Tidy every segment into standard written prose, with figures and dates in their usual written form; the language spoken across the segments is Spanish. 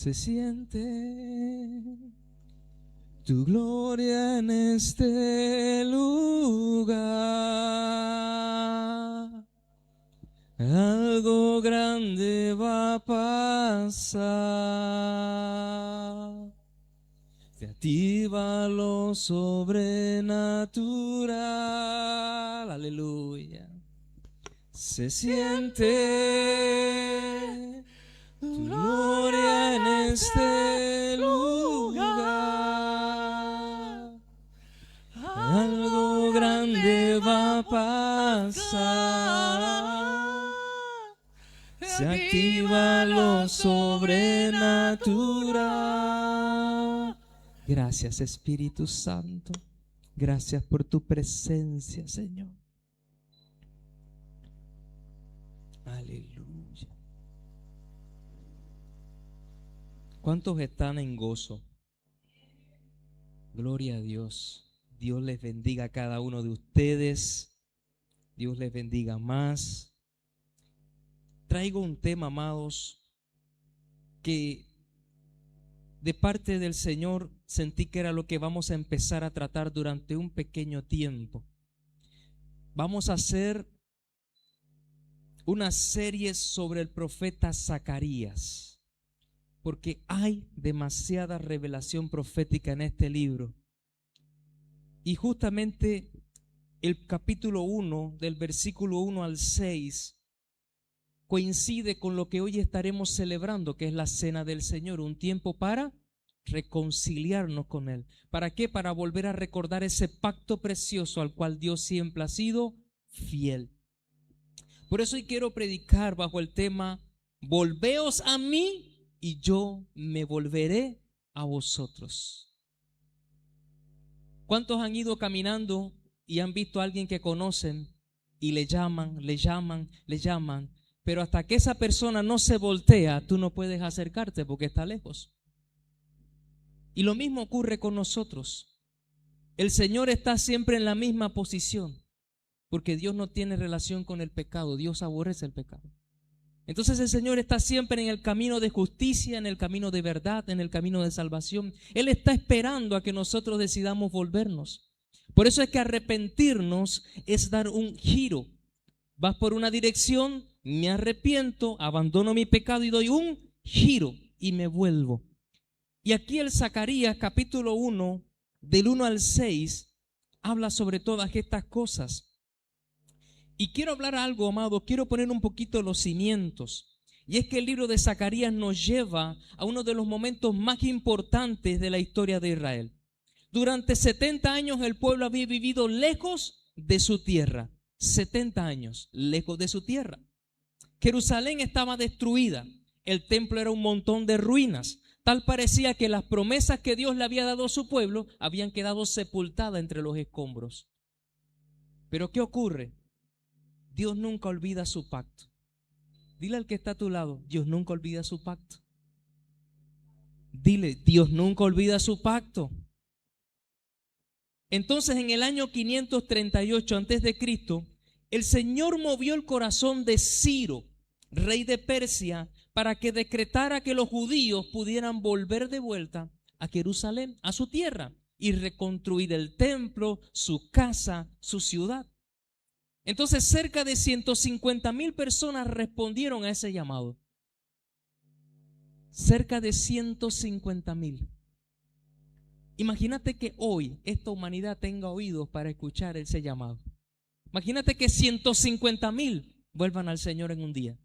Se siente tu gloria en este lugar. Algo grande va a pasar. Se activa lo sobrenatural. Aleluya. Se siente tu gloria en este lugar. Algo grande va a pasar. Se activa lo sobrenatural. Gracias, Espíritu Santo. Gracias por tu presencia, Señor. Aleluya. ¿Cuántos están en gozo? Gloria a Dios. Dios les bendiga a cada uno de ustedes. Dios les bendiga más. Traigo un tema, amados, que de parte del Señor sentí que era lo que vamos a empezar a tratar durante un pequeño tiempo. Vamos a hacer una serie sobre el profeta Zacarías, porque hay demasiada revelación profética en este libro. Y justamente el capítulo 1, del versículo 1 al 6, coincide con lo que hoy estaremos celebrando, que es la Cena del Señor, un tiempo para reconciliarnos con Él. ¿Para qué? Para volver a recordar ese pacto precioso al cual Dios siempre ha sido fiel. Por eso hoy quiero predicar bajo el tema: volveos a mí y yo me volveré a vosotros. ¿Cuántos han ido caminando y han visto a alguien que conocen y le llaman, pero hasta que esa persona no se voltea, tú no puedes acercarte porque está lejos? Y lo mismo ocurre con nosotros. El Señor está siempre en la misma posición, porque Dios no tiene relación con el pecado. Dios aborrece el pecado. Entonces el Señor está siempre en el camino de justicia, en el camino de verdad, en el camino de salvación. Él está esperando a que nosotros decidamos volvernos. Por eso es que arrepentirnos es dar un giro. Vas por una dirección, me arrepiento, abandono mi pecado y doy un giro y me vuelvo. Y aquí el Zacarías capítulo 1, del 1 al 6, habla sobre todas estas cosas. Y quiero hablar algo, amado, quiero poner un poquito los cimientos. Y es que el libro de Zacarías nos lleva a uno de los momentos más importantes de la historia de Israel. Durante 70 años el pueblo había vivido lejos de su tierra. 70 años lejos de su tierra. Jerusalén estaba destruida. El templo era un montón de ruinas. Tal parecía que las promesas que Dios le había dado a su pueblo habían quedado sepultadas entre los escombros. Pero ¿qué ocurre? Dios nunca olvida su pacto. Dile al que está a tu lado: Dios nunca olvida su pacto. Dile: Dios nunca olvida su pacto. Entonces, en el año 538 antes de Cristo, el Señor movió el corazón de Ciro, rey de Persia, para que decretara que los judíos pudieran volver de vuelta a Jerusalén, a su tierra, y reconstruir el templo, su casa, su ciudad. Entonces cerca de 150,000 personas respondieron a ese llamado. Cerca de 150,000. Imagínate que hoy esta humanidad tenga oídos para escuchar ese llamado. Imagínate que 150,000 vuelvan al Señor en un día.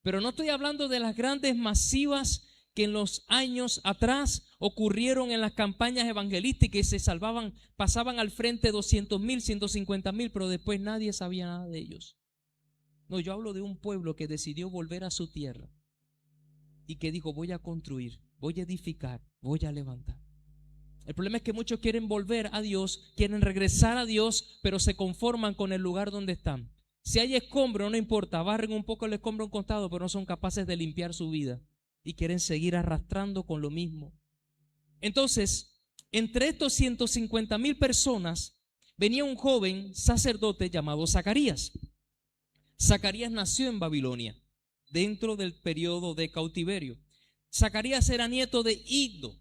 Pero no estoy hablando de las grandes masivas que en los años atrás ocurrieron en las campañas evangelísticas y se salvaban, pasaban al frente 200,000, 150,000, pero después nadie sabía nada de ellos. No, yo hablo de un pueblo que decidió volver a su tierra y que dijo: voy a construir, voy a edificar, voy a levantar. El problema es que muchos quieren volver a Dios, quieren regresar a Dios, pero se conforman con el lugar donde están. Si hay escombro, no importa, barren un poco el escombro a un costado, pero no son capaces de limpiar su vida y quieren seguir arrastrando con lo mismo. Entonces, entre estos 150,000 personas venía un joven sacerdote llamado Zacarías. Zacarías nació en Babilonia, dentro del periodo de cautiverio. Zacarías era nieto de Iddo,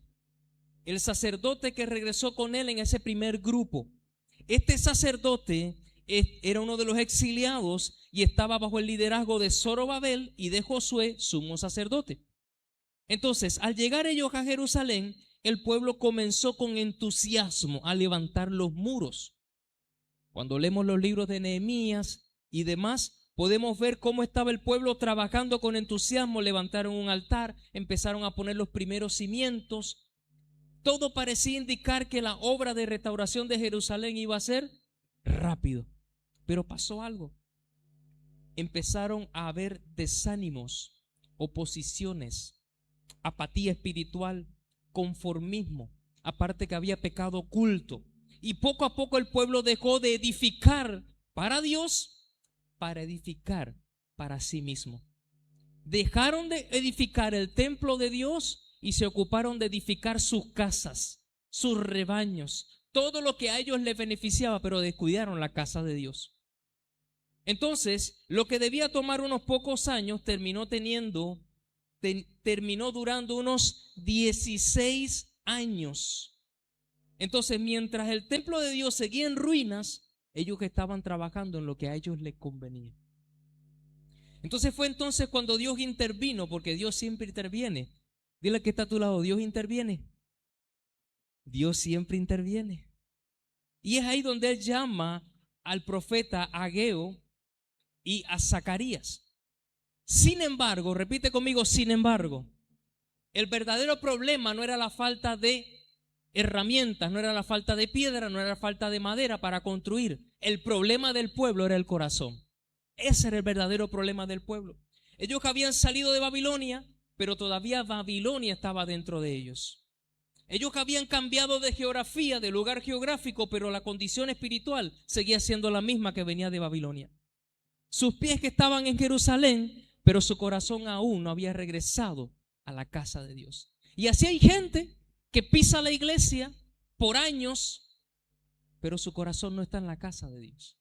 el sacerdote que regresó con él en ese primer grupo. Este sacerdote era uno de los exiliados y estaba bajo el liderazgo de Zorobabel y de Josué, sumo sacerdote. Entonces, al llegar ellos a Jerusalén, el pueblo comenzó con entusiasmo a levantar los muros. Cuando leemos los libros de Nehemías y demás, podemos ver cómo estaba el pueblo trabajando con entusiasmo. Levantaron un altar, empezaron a poner los primeros cimientos. Todo parecía indicar que la obra de restauración de Jerusalén iba a ser rápido. Pero pasó algo. Empezaron a haber desánimos, oposiciones, apatía espiritual, conformismo, aparte que había pecado oculto. Y poco a poco el pueblo dejó de edificar para Dios para edificar para sí mismo. Dejaron de edificar el templo de Dios y se ocuparon de edificar sus casas, sus rebaños, todo lo que a ellos les beneficiaba, pero descuidaron la casa de Dios. Entonces, lo que debía tomar unos pocos años terminó durando unos 16 años. Entonces, mientras el templo de Dios seguía en ruinas, ellos estaban trabajando en lo que a ellos les convenía. Entonces fue entonces cuando Dios intervino, porque Dios siempre interviene. Dile que está a tu lado, Dios interviene. Dios siempre interviene. Y es ahí donde Él llama al profeta Ageo y a Zacarías. Sin embargo, repite conmigo, sin embargo, el verdadero problema no era la falta de herramientas, no era la falta de piedra, no era la falta de madera para construir. El problema del pueblo era el corazón. Ese era el verdadero problema del pueblo. Ellos habían salido de Babilonia, pero todavía Babilonia estaba dentro de ellos. Ellos habían cambiado de geografía, de lugar geográfico, pero la condición espiritual seguía siendo la misma que venía de Babilonia. Sus pies que estaban en Jerusalén, pero su corazón aún no había regresado a la casa de Dios. Y así hay gente que pisa la iglesia por años, pero su corazón no está en la casa de Dios.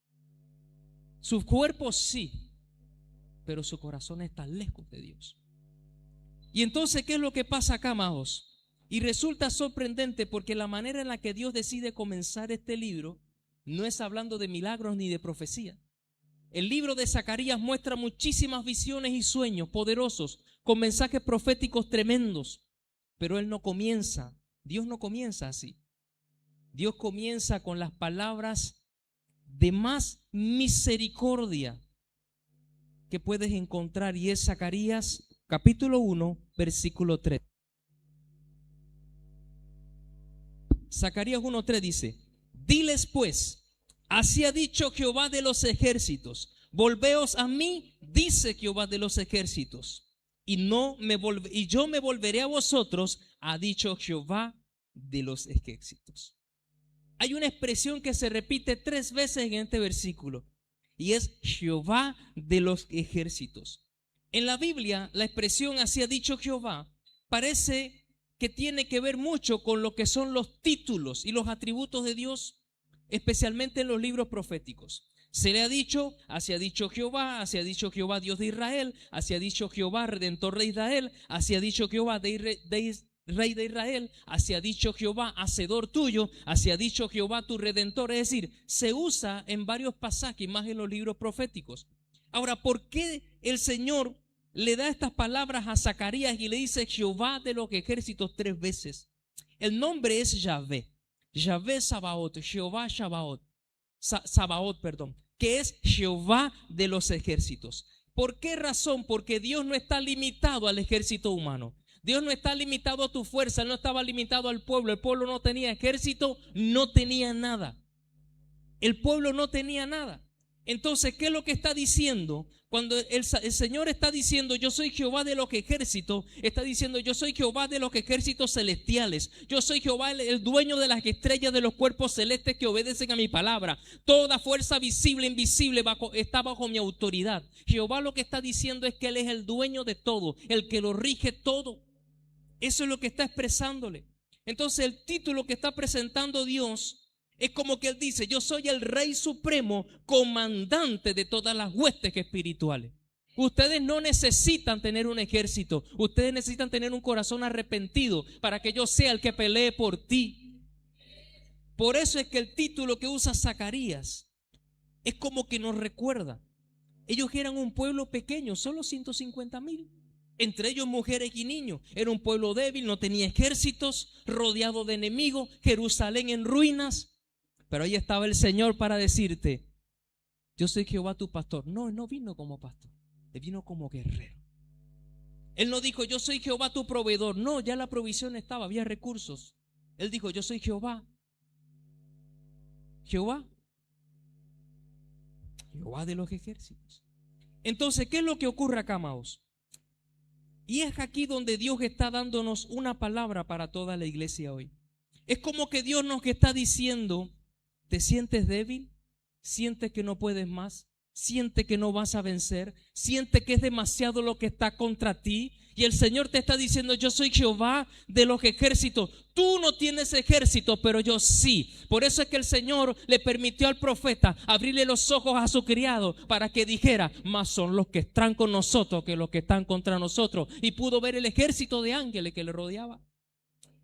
Su cuerpo sí, pero su corazón está lejos de Dios. Y entonces, ¿qué es lo que pasa acá, amados? Y resulta sorprendente porque la manera en la que Dios decide comenzar este libro no es hablando de milagros ni de profecía. El libro de Zacarías muestra muchísimas visiones y sueños poderosos con mensajes proféticos tremendos, pero Dios no comienza así. Dios comienza con las palabras de más misericordia que puedes encontrar, y es Zacarías capítulo 1, versículo 3. Zacarías 1:3 dice: diles pues, así ha dicho Jehová de los ejércitos, volveos a mí, dice Jehová de los ejércitos, y yo me volveré a vosotros, ha dicho Jehová de los ejércitos. Hay una expresión que se repite 3 veces en este versículo, y es Jehová de los ejércitos. En la Biblia, la expresión así ha dicho Jehová parece que tiene que ver mucho con lo que son los títulos y los atributos de Dios, especialmente en los libros proféticos. Se le ha dicho, así ha dicho Jehová, así ha dicho Jehová Dios de Israel, así ha dicho Jehová Redentor de Israel, así ha dicho Jehová Rey de Israel, así ha dicho Jehová Hacedor tuyo, así ha dicho Jehová tu Redentor. Es decir, se usa en varios pasajes, más en los libros proféticos. Ahora, ¿por qué el Señor le da estas palabras a Zacarías y le dice Jehová de los ejércitos 3 veces? El nombre es Yahvé, Yahvé Sabaoth, Jehová Sabaoth, que es Jehová de los ejércitos. ¿Por qué razón? Porque Dios no está limitado al ejército humano. Dios no está limitado a tu fuerza, Él no estaba limitado al pueblo. El pueblo no tenía ejército, no tenía nada. El pueblo no tenía nada. Entonces, ¿qué es lo que está diciendo? Cuando el Señor está diciendo yo soy Jehová de los ejércitos, está diciendo yo soy Jehová de los ejércitos celestiales. Yo soy Jehová, el dueño de las estrellas de los cuerpos celestes que obedecen a mi palabra. Toda fuerza visible e invisible está bajo mi autoridad. Jehová lo que está diciendo es que Él es el dueño de todo, el que lo rige todo. Eso es lo que está expresándole. Entonces el título que está presentando Dios es como que Él dice, yo soy el Rey Supremo, comandante de todas las huestes espirituales. Ustedes no necesitan tener un ejército. Ustedes necesitan tener un corazón arrepentido para que yo sea el que pelee por ti. Por eso es que el título que usa Zacarías es como que nos recuerda. Ellos eran un pueblo pequeño, solo 150,000. Entre ellos mujeres y niños. Era un pueblo débil, no tenía ejércitos, rodeado de enemigos, Jerusalén en ruinas. Pero ahí estaba el Señor para decirte: yo soy Jehová tu pastor. No, él no vino como pastor, él vino como guerrero. Él no dijo: yo soy Jehová tu proveedor. No, ya la provisión estaba, había recursos. Él dijo: yo soy Jehová. Jehová de los ejércitos. Entonces, ¿qué es lo que ocurre acá, amados? Y es aquí donde Dios está dándonos una palabra para toda la iglesia hoy. Es como que Dios nos está diciendo: ¿te sientes débil? ¿Sientes que no puedes más? ¿Sientes que no vas a vencer? ¿Sientes que es demasiado lo que está contra ti? Y el Señor te está diciendo: yo soy Jehová de los ejércitos. Tú no tienes ejército, pero yo sí. Por eso es que el Señor le permitió al profeta abrirle los ojos a su criado para que dijera: más son los que están con nosotros que los que están contra nosotros. Y pudo ver el ejército de ángeles que le rodeaba.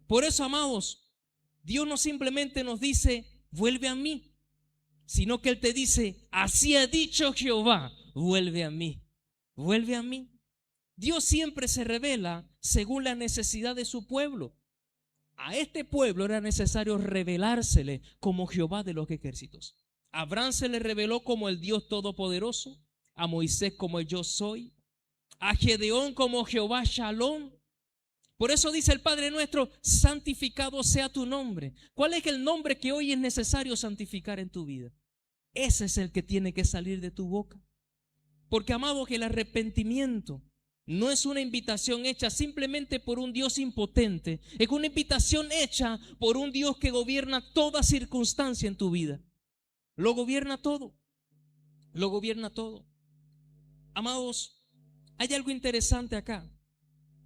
Por eso, amados, Dios no simplemente nos dice: vuelve a mí, sino que Él te dice: así ha dicho Jehová, vuelve a mí, vuelve a mí. Dios siempre se revela según la necesidad de su pueblo. A este pueblo era necesario revelársele como Jehová de los ejércitos. A Abraham se le reveló como el Dios todopoderoso, a Moisés como el yo soy, a Gedeón como Jehová Shalom. Por eso dice el Padre nuestro: santificado sea tu nombre. ¿Cuál es el nombre que hoy es necesario santificar en tu vida? Ese es el que tiene que salir de tu boca. Porque, amado, que el arrepentimiento no es una invitación hecha simplemente por un Dios impotente. Es una invitación hecha por un Dios que gobierna toda circunstancia en tu vida. Lo gobierna todo. Lo gobierna todo. Amados, hay algo interesante acá.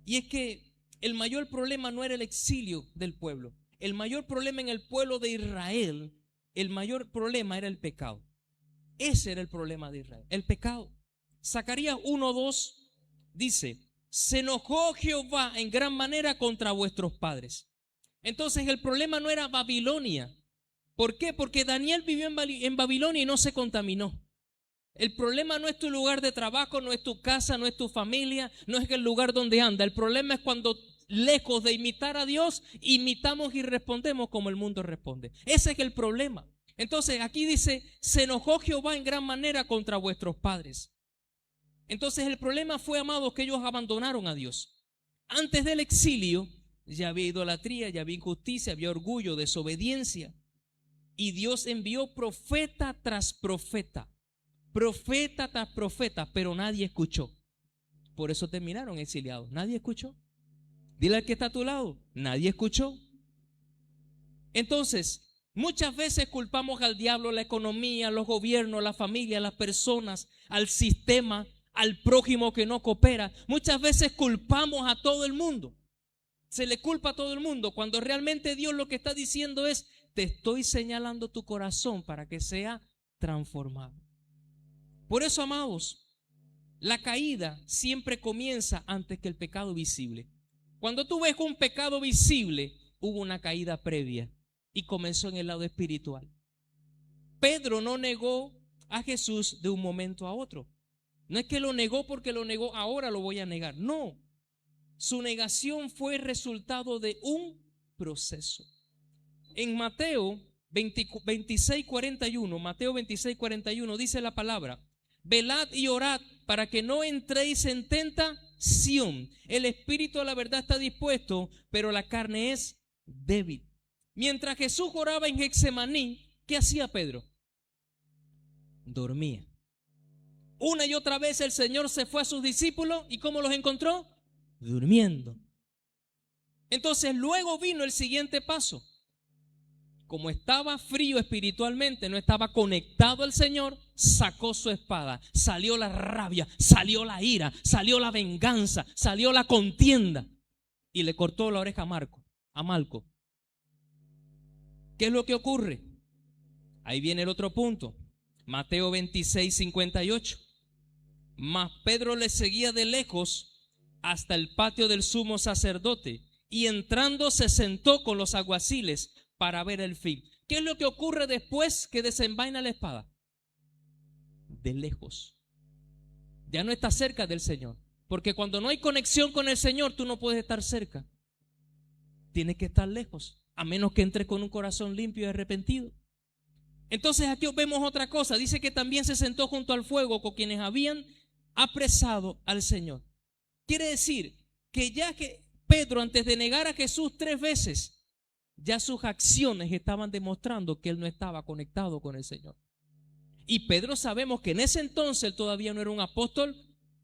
Y es que el mayor problema no era el exilio del pueblo. El mayor problema en el pueblo de Israel, el mayor problema era el pecado. Ese era el problema de Israel, el pecado. Zacarías 1:2 dice: se enojó Jehová en gran manera contra vuestros padres. Entonces el problema no era Babilonia. ¿Por qué? Porque Daniel vivió en Babilonia y no se contaminó. El problema no es tu lugar de trabajo, no es tu casa, no es tu familia, no es el lugar donde anda. El problema es cuando, lejos de imitar a Dios, imitamos y respondemos como el mundo responde. Ese es el problema. Entonces aquí dice: se enojó Jehová en gran manera contra vuestros padres. Entonces el problema fue, amados, que ellos abandonaron a Dios. Antes del exilio ya había idolatría, ya había injusticia, había orgullo, desobediencia. Y Dios envió profeta tras profeta, pero nadie escuchó. Por eso terminaron exiliados. Nadie escuchó. Dile al que está a tu lado: nadie escuchó. Entonces, muchas veces culpamos al diablo, la economía, los gobiernos, la familia, las personas, al sistema, al prójimo que no coopera. Muchas veces culpamos a todo el mundo. Se le culpa a todo el mundo, cuando realmente Dios lo que está diciendo es: te estoy señalando tu corazón para que sea transformado. Por eso, amados, la caída siempre comienza antes que el pecado visible. Cuando tú ves un pecado visible, hubo una caída previa y comenzó en el lado espiritual. Pedro no negó a Jesús de un momento a otro. No es que lo negó porque lo negó, ahora lo voy a negar. No, su negación fue resultado de un proceso. En Mateo 26:41, Mateo 26:41 dice la palabra: velad y orad para que no entréis en tentación. El espíritu a la verdad está dispuesto, pero la carne es débil. Mientras Jesús oraba en Getsemaní, ¿qué hacía Pedro? Dormía. Una y otra vez el Señor se fue a sus discípulos y ¿cómo los encontró? Durmiendo. Entonces luego vino el siguiente paso. Como estaba frío espiritualmente, no estaba conectado al Señor, sacó su espada, salió la rabia, salió la ira, salió la venganza, salió la contienda y le cortó la oreja a Malco. ¿Qué es lo que ocurre? Ahí viene el otro punto. Mateo 26:58. Mas Pedro le seguía de lejos hasta el patio del sumo sacerdote, y entrando se sentó con los alguaciles para ver el fin. ¿Qué es lo que ocurre después que desenvaina la espada? De lejos. Ya no está cerca del Señor. Porque cuando no hay conexión con el Señor, tú no puedes estar cerca. Tienes que estar lejos, a menos que entres con un corazón limpio y arrepentido. Entonces aquí vemos otra cosa. Dice que también se sentó junto al fuego con quienes habían apresado al Señor. Quiere decir que ya que Pedro, antes de negar a Jesús 3 veces, ya sus acciones estaban demostrando que él no estaba conectado con el Señor. Y Pedro, sabemos que en ese entonces él todavía no era un apóstol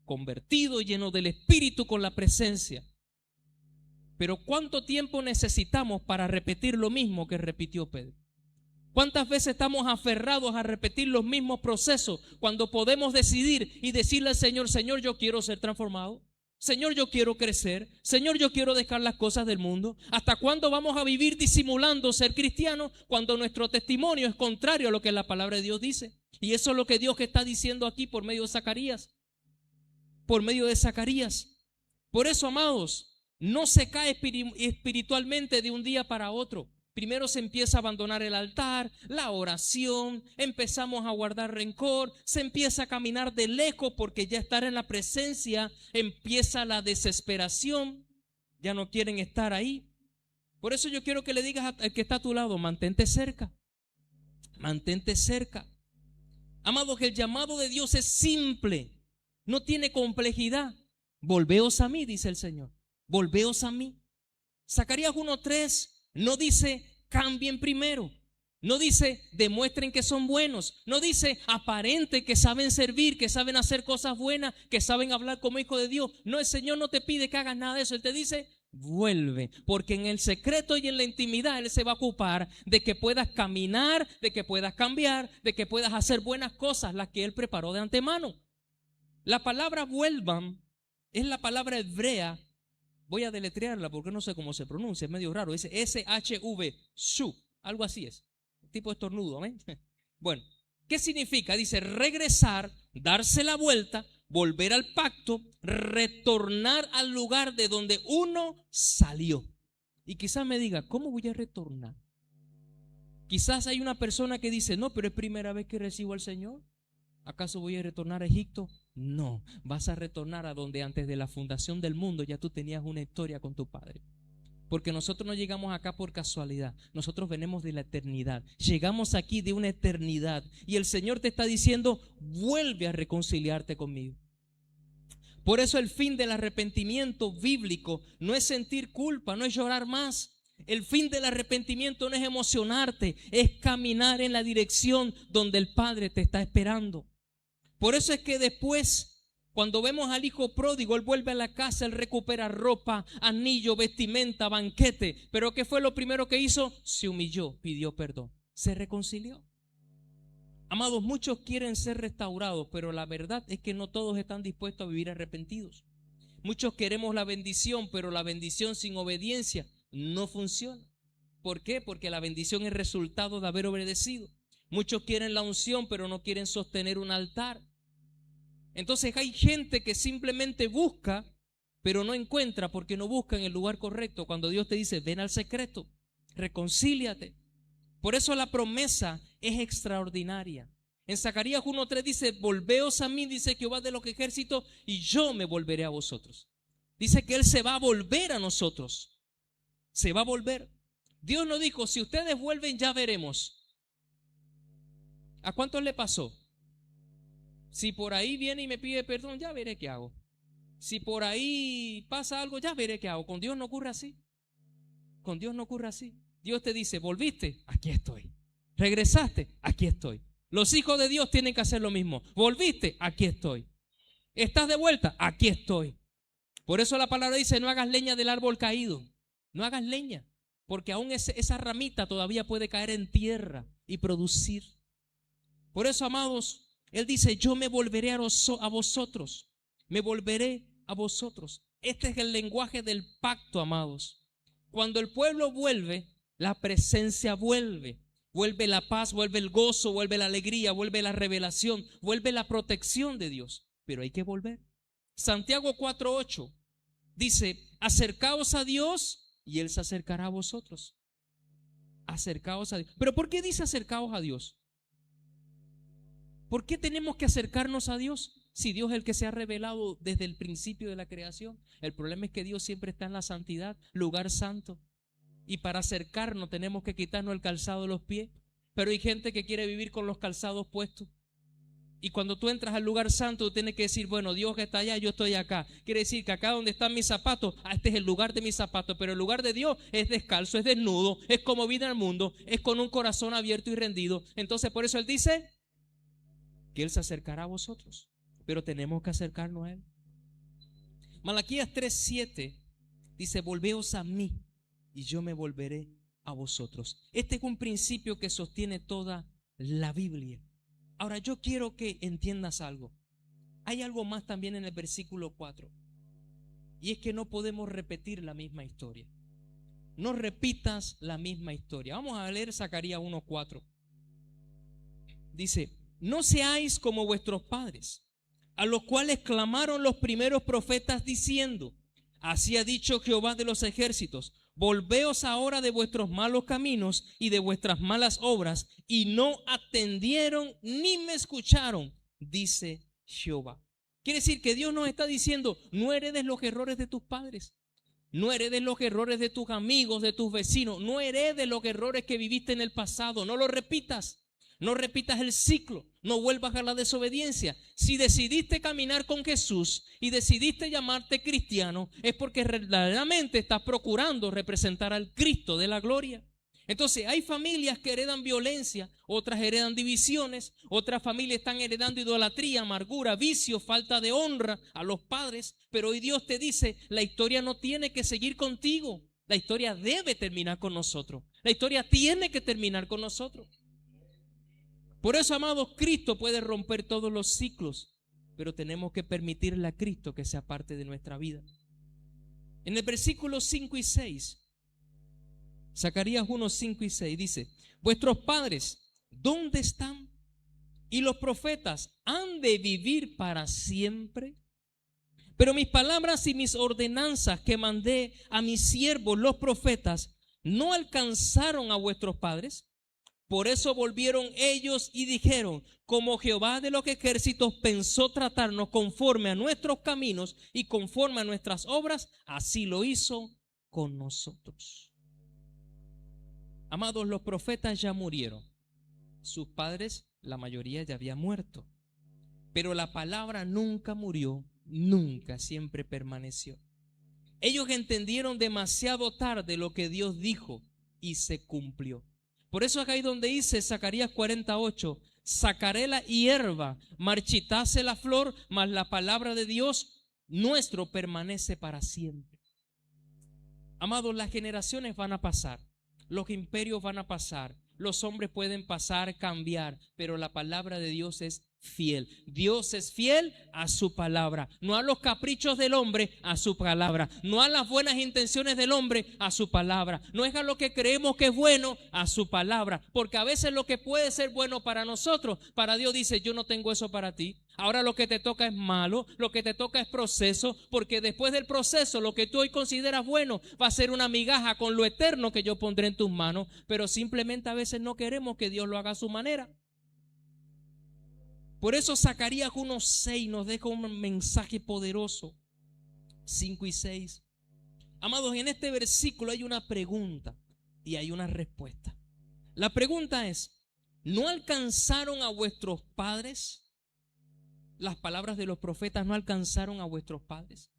convertido, lleno del Espíritu, con la presencia. Pero ¿cuánto tiempo necesitamos para repetir lo mismo que repitió Pedro? ¿Cuántas veces estamos aferrados a repetir los mismos procesos cuando podemos decidir y decirle al Señor: Señor, yo quiero ser transformado? Señor, yo quiero crecer. Señor, yo quiero dejar las cosas del mundo. ¿Hasta cuándo vamos a vivir disimulando ser cristianos cuando nuestro testimonio es contrario a lo que la palabra de Dios dice? Y eso es lo que Dios está diciendo aquí por medio de Zacarías. Por medio de Zacarías. Por eso, amados, no se cae espiritualmente de un día para otro. Primero se empieza a abandonar el altar, la oración, empezamos a guardar rencor, se empieza a caminar de lejos porque ya estar en la presencia empieza la desesperación, ya no quieren estar ahí. Por eso yo quiero que le digas al que está a tu lado: mantente cerca, mantente cerca. Amados, que el llamado de Dios es simple, no tiene complejidad. Volveos a mí, dice el Señor, volveos a mí. Zacarías 1:3 no dice cambien primero, no dice demuestren que son buenos, no dice aparenten que saben servir, que saben hacer cosas buenas, que saben hablar como hijo de Dios. No, el Señor no te pide que hagas nada de eso. Él te dice: vuelve, porque en el secreto y en la intimidad Él se va a ocupar de que puedas caminar, de que puedas cambiar, de que puedas hacer buenas cosas, las que Él preparó de antemano. La palabra vuelvan es la palabra hebrea. Voy a deletrearla porque no sé cómo se pronuncia, es medio raro. Es S-H-V, shu, algo así es. Tipo estornudo, ¿amén? Bueno, ¿qué significa? Dice regresar, darse la vuelta, volver al pacto, retornar al lugar de donde uno salió. Y quizás me diga: ¿cómo voy a retornar? Quizás hay una persona que dice: no, pero es primera vez que recibo al Señor. ¿Acaso voy a retornar a Egipto? No, vas a retornar a donde antes de la fundación del mundo ya tú tenías una historia con tu Padre. Porque nosotros no llegamos acá por casualidad, nosotros venimos de la eternidad, llegamos aquí de una eternidad y el Señor te está diciendo: vuelve a reconciliarte conmigo. Por eso el fin del arrepentimiento bíblico no es sentir culpa, no es llorar más. El fin del arrepentimiento no es emocionarte, es caminar en la dirección donde el Padre te está esperando. Por eso es que después, cuando vemos al hijo pródigo, él vuelve a la casa, él recupera ropa, anillo, vestimenta, banquete. Pero ¿qué fue lo primero que hizo? Se humilló, pidió perdón, se reconcilió. Amados, muchos quieren ser restaurados, pero la verdad es que no todos están dispuestos a vivir arrepentidos. Muchos queremos la bendición, pero la bendición sin obediencia no funciona. ¿Por qué? Porque la bendición es resultado de haber obedecido. Muchos quieren la unción, pero no quieren sostener un altar. Entonces hay gente que simplemente busca, pero no encuentra porque no busca en el lugar correcto. Cuando Dios te dice: ven al secreto, reconcíliate. Por eso la promesa es extraordinaria. En Zacarías 1:3 dice: volveos a mí, dice Jehová de los ejércitos, y yo me volveré a vosotros. Dice que Él se va a volver a nosotros. Se va a volver. Dios nos dijo: si ustedes vuelven, ya veremos. ¿A cuántos le pasó? Si por ahí viene y me pide perdón, ya veré qué hago. Si por ahí pasa algo, ya veré qué hago. Con Dios no ocurre así. Con Dios no ocurre así. Dios te dice: volviste, aquí estoy. Regresaste, aquí estoy. Los hijos de Dios tienen que hacer lo mismo. Volviste, aquí estoy. ¿Estás de vuelta? Aquí estoy. Por eso la palabra dice: no hagas leña del árbol caído. No hagas leña, porque aún esa ramita todavía puede caer en tierra y producir. Por eso, amados, Él dice: yo me volveré a vosotros. Me volveré a vosotros. Este es el lenguaje del pacto, amados. Cuando el pueblo vuelve, la presencia vuelve. Vuelve la paz, vuelve el gozo, vuelve la alegría, vuelve la revelación, vuelve la protección de Dios. pero hay que volver. Santiago 4:8 dice, acercaos a Dios y Él se acercará a vosotros. Acercaos a Dios. ¿Pero por qué dice acercaos a Dios? ¿Por qué tenemos que acercarnos a Dios? Si Dios es el que se ha revelado desde el principio de la creación. El problema es que Dios siempre está en la santidad, lugar santo. Y para acercarnos tenemos que quitarnos el calzado de los pies. Pero hay gente que quiere vivir con los calzados puestos. Y cuando tú entras al lugar santo, tú tienes que decir, bueno, Dios está allá, yo estoy acá. Quiere decir que acá donde están mis zapatos, este es el lugar de mis zapatos. Pero el lugar de Dios es descalzo, es desnudo, es como vida al mundo, es con un corazón abierto y rendido. Entonces por eso Él dice que Él se acercará a vosotros. Pero tenemos que acercarnos a Él. Malaquías 3:7 dice, volveos a mí y yo me volveré a vosotros. Este es un principio que sostiene toda la Biblia. Ahora yo quiero que entiendas algo. Hay algo más también en el versículo 4. Y es que no podemos repetir la misma historia. No repitas la misma historia. Vamos a leer Zacarías 1:4. Dice, no seáis como vuestros padres, a los cuales clamaron los primeros profetas diciendo, así ha dicho Jehová de los ejércitos, volveos ahora de vuestros malos caminos y de vuestras malas obras, y no atendieron ni me escucharon, dice Jehová. Quiere decir que Dios nos está diciendo, no heredes los errores de tus padres, no heredes los errores de tus amigos, de tus vecinos, no heredes los errores que viviste en el pasado, no los repitas. No repitas el ciclo, no vuelvas a la desobediencia. Si decidiste caminar con Jesús y decidiste llamarte cristiano, es porque verdaderamente estás procurando representar al Cristo de la gloria. Entonces hay familias que heredan violencia, otras heredan divisiones, otras familias están heredando idolatría, amargura, vicio, falta de honra a los padres. Pero hoy Dios te dice, la historia no tiene que seguir contigo, la historia debe terminar con nosotros, la historia tiene que terminar con nosotros. Por eso, amados, Cristo puede romper todos los ciclos, pero tenemos que permitirle a Cristo que sea parte de nuestra vida. En el versículo 5 y 6, Zacarías 1, 5 y 6 dice, vuestros padres, ¿dónde están? Y los profetas, ¿han de vivir para siempre? Pero mis palabras y mis ordenanzas que mandé a mis siervos los profetas, ¿no alcanzaron a vuestros padres? Por eso volvieron ellos y dijeron, como Jehová de los ejércitos pensó tratarnos conforme a nuestros caminos y conforme a nuestras obras, así lo hizo con nosotros. Amados, los profetas ya murieron. Sus padres, la mayoría ya había muerto. Pero la palabra nunca murió, nunca, siempre permaneció. Ellos entendieron demasiado tarde lo que Dios dijo y se cumplió. Por eso acá hay donde dice Zacarías 48, sacaré la hierba, marchitase la flor, mas la palabra de Dios nuestro permanece para siempre. Amados, las generaciones van a pasar, los imperios van a pasar, los hombres pueden pasar, cambiar, pero la palabra de Dios es fiel. Dios es fiel a su palabra, no a los caprichos del hombre, a su palabra, no a las buenas intenciones del hombre, a su palabra, no es a lo que creemos que es bueno, a su palabra, porque a veces lo que puede ser bueno para nosotros, para Dios dice, yo no tengo eso para ti. Ahora lo que te toca es malo, lo que te toca es proceso, porque después del proceso lo que tú hoy consideras bueno va a ser una migaja con lo eterno que yo pondré en tus manos, pero simplemente a veces no queremos que Dios lo haga a su manera. Por eso Zacarías 1:6 nos deja un mensaje poderoso. 5 y 6. Amados, en este versículo hay una pregunta y hay una respuesta. La pregunta es, ¿no alcanzaron a vuestros padres? Las palabras de los profetas no alcanzaron a vuestros padres.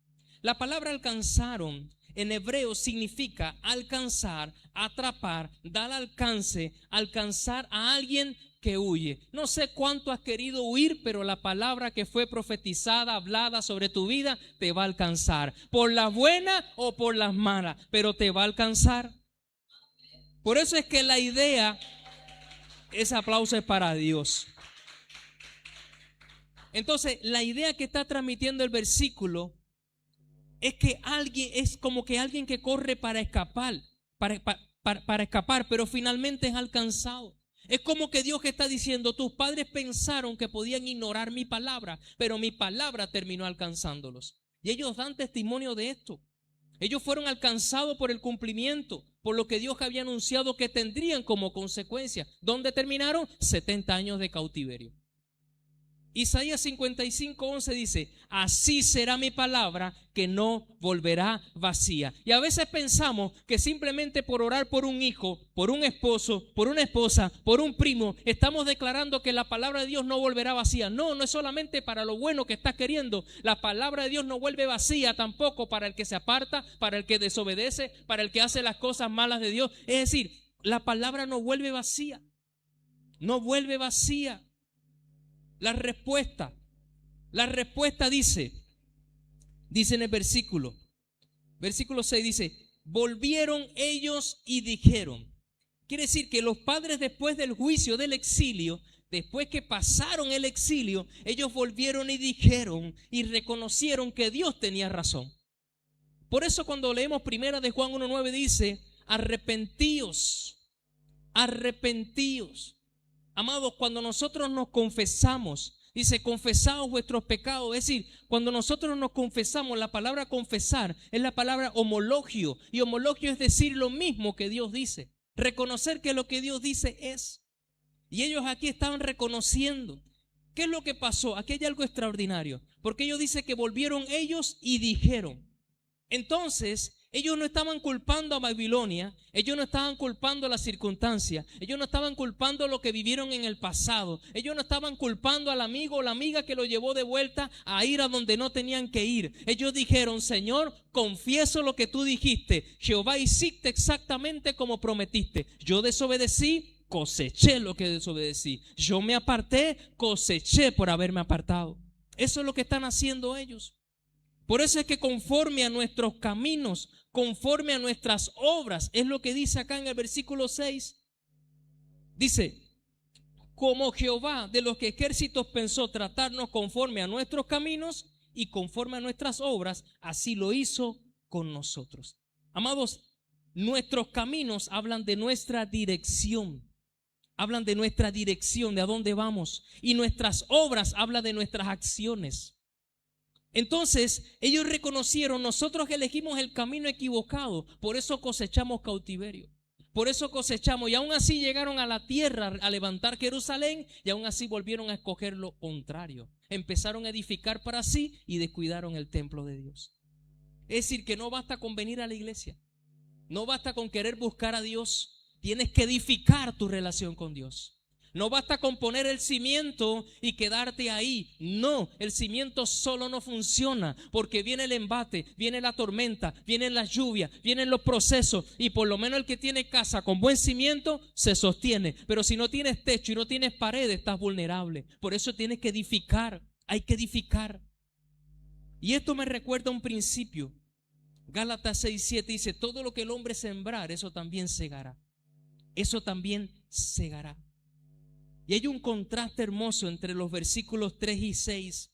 La palabra alcanzaron en hebreo significa alcanzar, atrapar, dar alcance, alcanzar a alguien que huye. No sé cuánto has querido huir, pero la palabra que fue profetizada, hablada sobre tu vida, te va a alcanzar. Por las buenas o por las malas, pero te va a alcanzar. Por eso es que la idea, ese aplauso es para Dios. Entonces, la idea que está transmitiendo el versículo es que alguien, es como que alguien que corre para escapar, para escapar, pero finalmente es alcanzado. Es como que Dios está diciendo, tus padres pensaron que podían ignorar mi palabra, pero mi palabra terminó alcanzándolos. Y ellos dan testimonio de esto. Ellos fueron alcanzados por el cumplimiento, por lo que Dios había anunciado que tendrían como consecuencia. ¿Dónde terminaron? 70 años de cautiverio. Isaías 55:11 dice, así será mi palabra que no volverá vacía. Y a veces pensamos que simplemente por orar por un hijo, por un esposo, por una esposa, por un primo, estamos declarando que la palabra de Dios no volverá vacía. No, no es solamente para lo bueno que estás queriendo. La palabra de Dios no vuelve vacía tampoco para el que se aparta, para el que desobedece, para el que hace las cosas malas de Dios. Es decir, la palabra no vuelve vacía. No vuelve vacía. La respuesta dice en el versículo 6 dice, volvieron ellos y dijeron. Quiere decir que los padres después del juicio del exilio, después que pasaron el exilio, ellos volvieron y dijeron y reconocieron que Dios tenía razón. Por eso cuando leemos primera de Juan 1:9 dice, arrepentíos. Amados, cuando nosotros nos confesamos, dice, confesaos vuestros pecados. Es decir, cuando nosotros nos confesamos, la palabra confesar es la palabra homologio. Y homologio es decir lo mismo que Dios dice. Reconocer que lo que Dios dice es. Y ellos aquí estaban reconociendo. ¿Qué es lo que pasó? Aquí hay algo extraordinario. Porque ellos dicen que volvieron ellos y dijeron. Entonces, ellos no estaban culpando a Babilonia, ellos no estaban culpando a las circunstancias, ellos no estaban culpando lo que vivieron en el pasado, ellos no estaban culpando al amigo o la amiga que lo llevó de vuelta a ir a donde no tenían que ir. Ellos dijeron, Señor, confieso lo que tú dijiste, Jehová, hiciste exactamente como prometiste. Yo desobedecí, coseché lo que desobedecí. Yo me aparté, coseché por haberme apartado. Eso es lo que están haciendo ellos. Por eso es que conforme a nuestros caminos, conforme a nuestras obras, es lo que dice acá en el versículo 6. Dice, como Jehová de los ejércitos pensó tratarnos conforme a nuestros caminos y conforme a nuestras obras, así lo hizo con nosotros. Amados, nuestros caminos hablan de nuestra dirección. Hablan de nuestra dirección, de a dónde vamos. Y nuestras obras hablan de nuestras acciones. Entonces ellos reconocieron, nosotros elegimos el camino equivocado, por eso cosechamos cautiverio, por eso cosechamos, y aún así llegaron a la tierra a levantar Jerusalén y aún así volvieron a escoger lo contrario. Empezaron a edificar para sí y descuidaron el templo de Dios. Es decir, que no basta con venir a la iglesia, no basta con querer buscar a Dios, tienes que edificar tu relación con Dios. No basta con poner el cimiento y quedarte ahí. No, el cimiento solo no funciona porque viene el embate, viene la tormenta, vienen las lluvias, vienen los procesos y por lo menos el que tiene casa con buen cimiento se sostiene. Pero si no tienes techo y no tienes paredes, estás vulnerable. Por eso tienes que edificar, hay que edificar. Y esto me recuerda un principio. Gálatas 6:7 dice, todo lo que el hombre sembrar, eso también segará. Eso también segará. Y hay un contraste hermoso entre los versículos 3 y 6,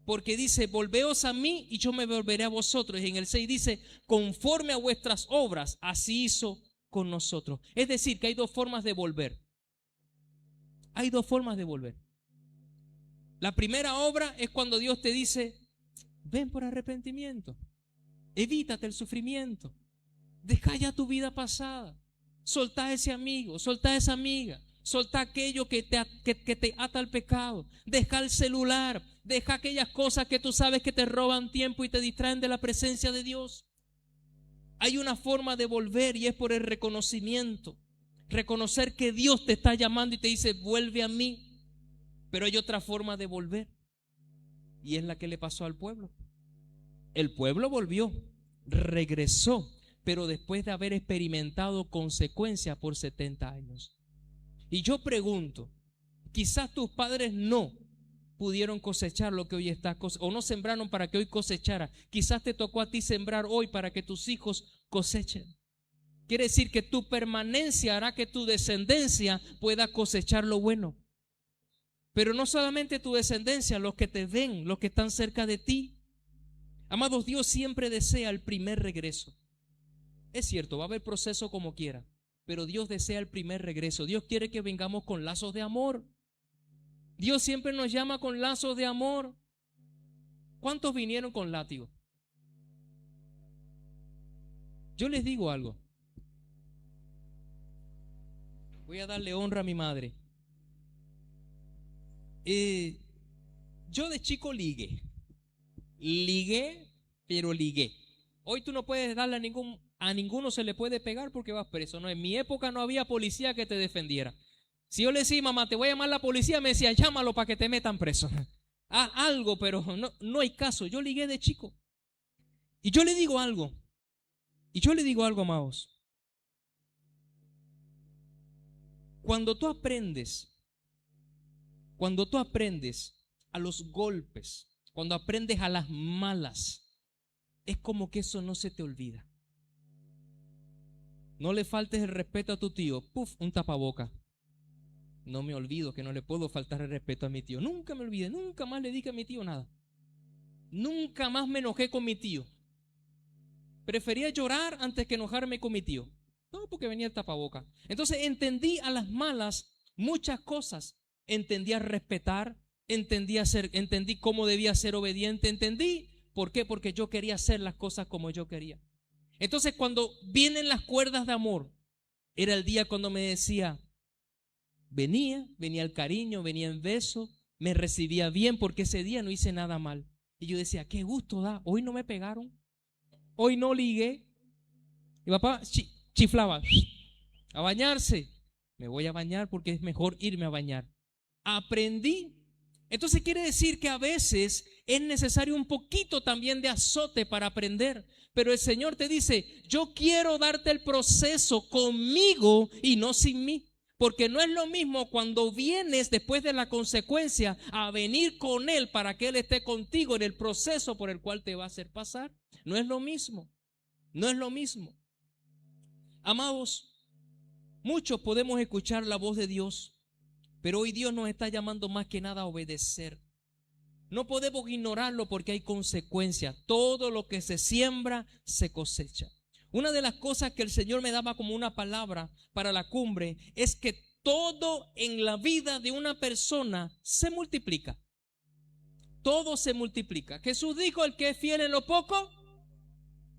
porque dice, volveos a mí y yo me volveré a vosotros. Y en el 6 dice, conforme a vuestras obras, así hizo con nosotros. Es decir, que hay dos formas de volver. Hay dos formas de volver. La primera obra es cuando Dios te dice, ven por arrepentimiento, evítate el sufrimiento, deja ya tu vida pasada, soltá a ese amigo, soltá a esa amiga. Solta aquello que te ata al pecado. Deja el celular. Deja aquellas cosas que tú sabes que te roban tiempo y te distraen de la presencia de Dios. Hay una forma de volver y es por el reconocimiento. Reconocer que Dios te está llamando y te dice, vuelve a mí. Pero hay otra forma de volver. Y es la que le pasó al pueblo. El pueblo volvió, regresó, pero después de haber experimentado consecuencias por 70 años. Y yo pregunto, quizás tus padres no pudieron cosechar lo que hoy estás cosechando, o no sembraron para que hoy cosechara. Quizás te tocó a ti sembrar hoy para que tus hijos cosechen. Quiere decir que tu permanencia hará que tu descendencia pueda cosechar lo bueno. Pero no solamente tu descendencia, los que te ven, los que están cerca de ti. Amados, Dios siempre desea el primer regreso. Es cierto, va a haber proceso como quiera. pero Dios desea el primer regreso. Dios quiere que vengamos con lazos de amor. Dios siempre nos llama con lazos de amor. ¿Cuántos vinieron con látigo? Yo les digo algo. Voy a darle honra a mi madre. Yo de chico ligué, pero ligué. Hoy tú no puedes darle a ninguno se le puede pegar porque vas preso. No, en mi época no había policía que te defendiera. Si yo le decía, mamá, te voy a llamar a la policía, me decía, llámalo para que te metan preso. Algo, pero no hay caso. Yo ligué de chico. Y yo le digo algo, amados. Cuando tú aprendes a los golpes, cuando aprendes a las malas, es como que eso no se te olvida. No le faltes el respeto a tu tío, un tapaboca. No me olvido que no le puedo faltar el respeto a mi tío. Nunca me olvidé, nunca más le dije a mi tío nada. Nunca más me enojé con mi tío. Prefería llorar antes que enojarme con mi tío. No, porque venía el tapaboca. Entonces entendí a las malas muchas cosas. Entendí a respetar, entendí cómo debía ser obediente, entendí por qué, porque yo quería hacer las cosas como yo quería. Entonces cuando vienen las cuerdas de amor, era el día cuando me decía, venía el cariño, venía el beso, me recibía bien porque ese día no hice nada mal. Y yo decía, qué gusto da, hoy no me pegaron, hoy no ligué. Y papá chiflaba, a bañarse. Me voy a bañar porque es mejor irme a bañar. Aprendí. Entonces quiere decir que a veces es necesario un poquito también de azote para aprender. Pero el Señor te dice, yo quiero darte el proceso conmigo y no sin mí. Porque no es lo mismo cuando vienes después de la consecuencia a venir con Él para que Él esté contigo en el proceso por el cual te va a hacer pasar. No es lo mismo. No es lo mismo. Amados, muchos podemos escuchar la voz de Dios, pero hoy Dios nos está llamando más que nada a obedecer. No podemos ignorarlo porque hay consecuencias. Todo lo que se siembra, se cosecha. Una de las cosas que el Señor me daba como una palabra para la cumbre es que todo en la vida de una persona se multiplica. Todo se multiplica. Jesús dijo, el que es fiel en lo poco,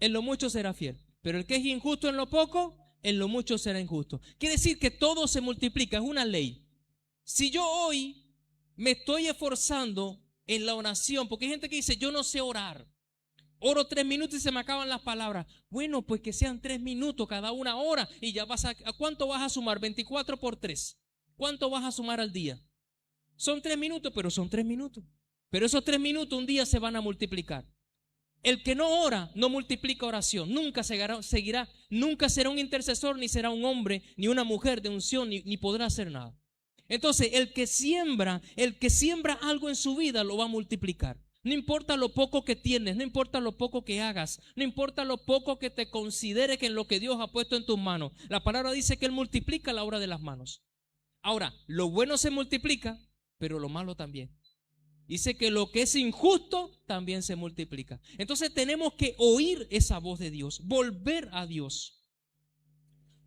en lo mucho será fiel. Pero el que es injusto en lo poco, en lo mucho será injusto. Quiere decir que todo se multiplica, es una ley. Si yo hoy me estoy esforzando en la oración, porque hay gente que dice, yo no sé orar. Oro 3 minutos y se me acaban las palabras. Bueno, pues que sean 3 minutos cada una hora y ya vas ¿a cuánto vas a sumar? 24 por 3. ¿Cuánto vas a sumar al día? Son 3 minutos, pero son 3 minutos. Pero esos 3 minutos un día se van a multiplicar. El que no ora no multiplica oración, nunca seguirá, nunca será un intercesor, ni será un hombre, ni una mujer de unción, ni podrá hacer nada. Entonces, el que siembra algo en su vida lo va a multiplicar. No importa lo poco que tienes, no importa lo poco que hagas, no importa lo poco que te considere que en lo que Dios ha puesto en tus manos. La palabra dice que Él multiplica la obra de las manos. Ahora, lo bueno se multiplica, pero lo malo también. Dice que lo que es injusto también se multiplica. Entonces tenemos que oír esa voz de Dios, volver a Dios.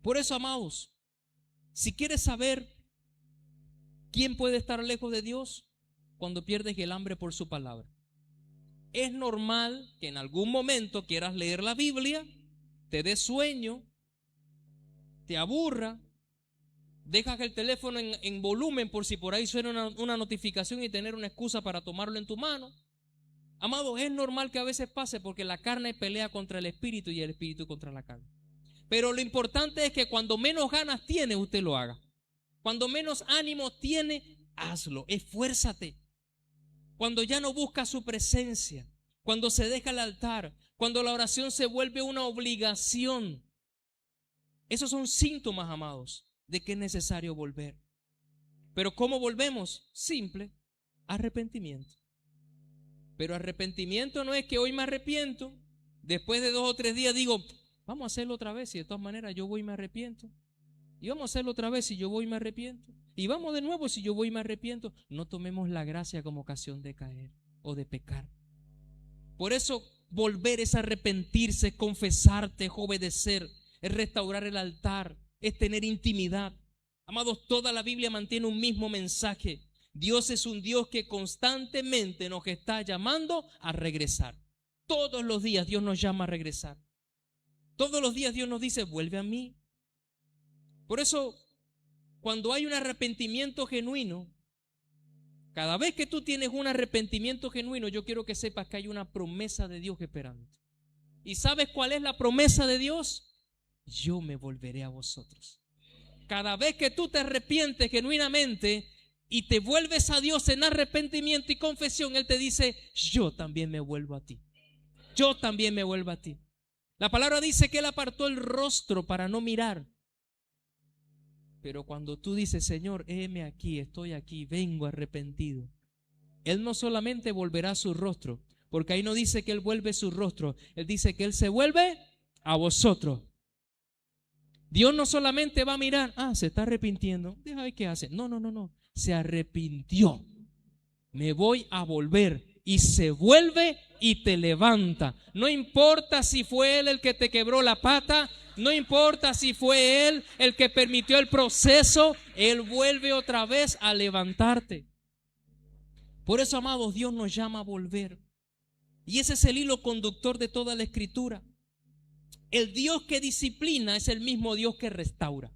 Por eso, amados, si quieres saber quién puede estar lejos de Dios, cuando pierdes el hambre por su palabra. Es normal que en algún momento quieras leer la Biblia, te dé sueño, te aburra, dejas el teléfono en volumen por si por ahí suena una notificación y tener una excusa para tomarlo en tu mano. Amados, es normal que a veces pase porque la carne pelea contra el espíritu y el espíritu contra la carne. Pero lo importante es que cuando menos ganas tiene, usted lo haga. Cuando menos ánimo tiene, hazlo, esfuérzate. Cuando ya no busca su presencia, cuando se deja el altar, cuando la oración se vuelve una obligación. Esos son síntomas, amados, de que es necesario volver. Pero ¿cómo volvemos? Simple, arrepentimiento. Pero arrepentimiento no es que hoy me arrepiento, después de 2 o 3 días digo, vamos a hacerlo otra vez y de todas maneras yo voy y me arrepiento. Y vamos a hacerlo otra vez si yo voy y me arrepiento. Y vamos de nuevo si yo voy y me arrepiento. No tomemos la gracia como ocasión de caer o de pecar. Por eso volver es arrepentirse, es confesarte, es obedecer, es restaurar el altar, es tener intimidad. Amados, toda la Biblia mantiene un mismo mensaje. Dios es un Dios que constantemente nos está llamando a regresar. Todos los días Dios nos llama a regresar. Todos los días Dios nos dice, vuelve a mí. Por eso, cuando hay un arrepentimiento genuino, cada vez que tú tienes un arrepentimiento genuino, yo quiero que sepas que hay una promesa de Dios esperándote. ¿Y sabes cuál es la promesa de Dios? Yo me volveré a vosotros. Cada vez que tú te arrepientes genuinamente y te vuelves a Dios en arrepentimiento y confesión, Él te dice, yo también me vuelvo a ti. Yo también me vuelvo a ti. La palabra dice que Él apartó el rostro para no mirar. Pero cuando tú dices, Señor, heme aquí, estoy aquí, vengo arrepentido, Él no solamente volverá su rostro, porque ahí no dice que Él vuelve su rostro, Él dice que Él se vuelve a vosotros. Dios no solamente va a mirar, se está arrepintiendo, deja ver qué hace. No, se arrepintió. Me voy a volver. Y se vuelve y te levanta. No importa si fue Él el que te quebró la pata, no importa si fue Él el que permitió el proceso, Él vuelve otra vez a levantarte. Por eso, amados, Dios nos llama a volver. Y ese es el hilo conductor de toda la Escritura. El Dios que disciplina es el mismo Dios que restaura.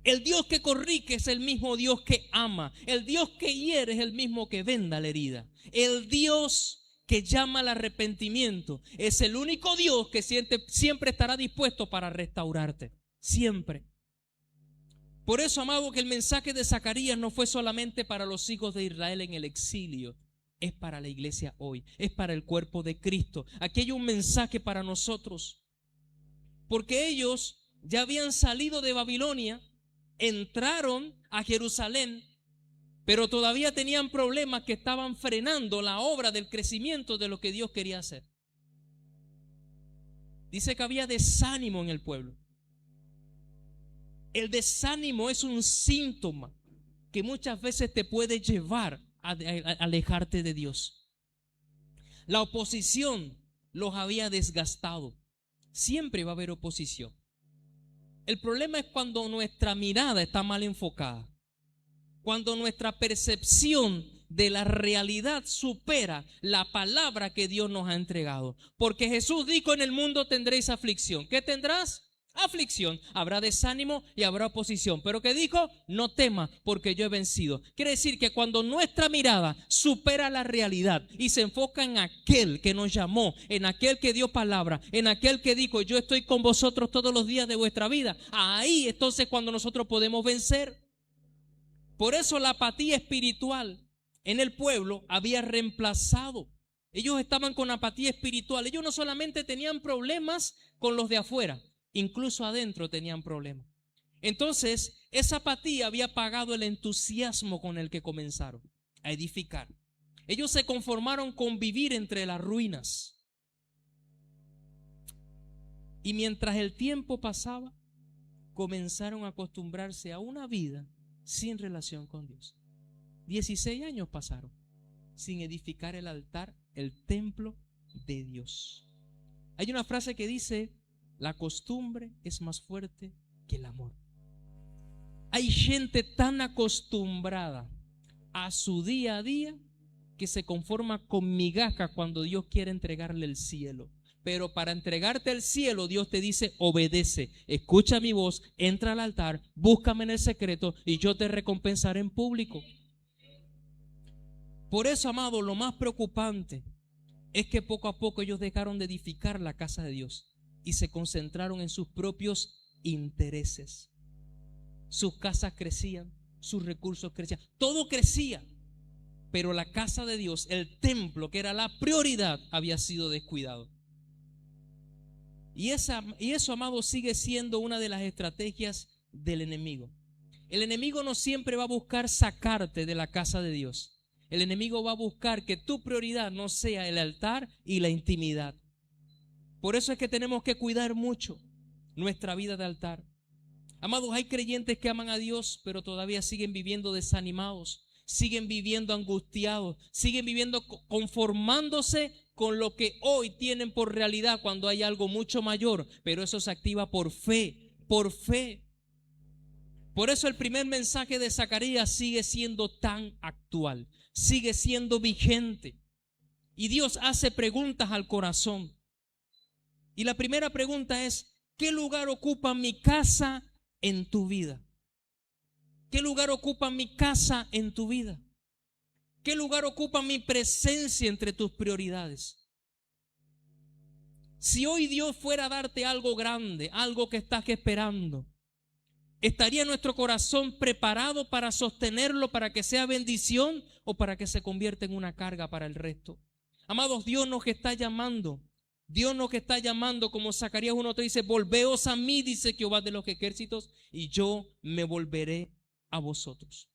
El Dios que corrige es el mismo Dios que ama. El Dios que hiere es el mismo que venda la herida. El Dios que llama al arrepentimiento es el único Dios que siempre estará dispuesto para restaurarte. Siempre. Por eso, amado, que el mensaje de Zacarías no fue solamente para los hijos de Israel en el exilio. Es para la iglesia hoy. Es para el cuerpo de Cristo. Aquí hay un mensaje para nosotros. Porque ellos ya habían salido de Babilonia, entraron a Jerusalén, pero todavía tenían problemas que estaban frenando la obra del crecimiento de lo que Dios quería hacer. Dice que había desánimo en el pueblo. El desánimo es un síntoma que muchas veces te puede llevar a alejarte de Dios. La oposición los había desgastado. Siempre va a haber oposición. El problema es cuando nuestra mirada está mal enfocada, cuando nuestra percepción de la realidad supera la palabra que Dios nos ha entregado. Porque Jesús dijo, en el mundo tendréis aflicción. ¿Qué tendrás? Aflicción. Habrá desánimo y habrá oposición. Pero ¿qué dijo? No temas, porque yo he vencido. Quiere decir que cuando nuestra mirada supera la realidad y se enfoca en aquel que nos llamó, en aquel que dio palabra, en aquel que dijo, yo estoy con vosotros todos los días de vuestra vida, ahí entonces cuando nosotros podemos vencer. Por eso la apatía espiritual en el pueblo había reemplazado. Ellos estaban con apatía espiritual. Ellos no solamente tenían problemas con los de afuera, incluso adentro tenían problemas. Entonces, esa apatía había apagado el entusiasmo con el que comenzaron a edificar. Ellos se conformaron con vivir entre las ruinas. Y mientras el tiempo pasaba, comenzaron a acostumbrarse a una vida sin relación con Dios. 16 años pasaron sin edificar el altar, el templo de Dios. Hay una frase que dice, la costumbre es más fuerte que el amor. Hay gente tan acostumbrada a su día a día que se conforma con migajas cuando Dios quiere entregarle el cielo. Pero para entregarte el cielo, Dios te dice, obedece, escucha mi voz, entra al altar, búscame en el secreto y yo te recompensaré en público. Por eso, amado, lo más preocupante es que poco a poco ellos dejaron de edificar la casa de Dios y se concentraron en sus propios intereses. Sus casas crecían, sus recursos crecían, todo crecía, pero la casa de Dios, el templo que era la prioridad, había sido descuidado. Y eso, amado, sigue siendo una de las estrategias del enemigo. El enemigo no siempre va a buscar sacarte de la casa de Dios. El enemigo va a buscar que tu prioridad no sea el altar y la intimidad. Por eso es que tenemos que cuidar mucho nuestra vida de altar. Amados, hay creyentes que aman a Dios, pero todavía siguen viviendo desanimados, siguen viviendo angustiados, siguen viviendo conformándose con lo que hoy tienen por realidad cuando hay algo mucho mayor, pero eso se activa por fe por fe. Por eso el primer mensaje de Zacarías sigue siendo tan actual, sigue siendo vigente. Y Dios hace preguntas al corazón. Y la primera pregunta es, ¿qué lugar ocupa mi casa en tu vida? ¿Qué lugar ocupa mi casa en tu vida? ¿Qué lugar ocupa mi presencia entre tus prioridades? Si hoy Dios fuera a darte algo grande, algo que estás esperando, ¿estaría nuestro corazón preparado para sostenerlo, para que sea bendición o para que se convierta en una carga para el resto? Amados, Dios nos está llamando. Dios nos está llamando, como Zacarías 1:3 dice, volveos a mí, dice Jehová de los ejércitos, y yo me volveré a vosotros.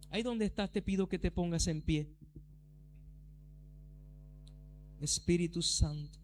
Ahí donde estás, te pido que te pongas en pie. Espíritu Santo.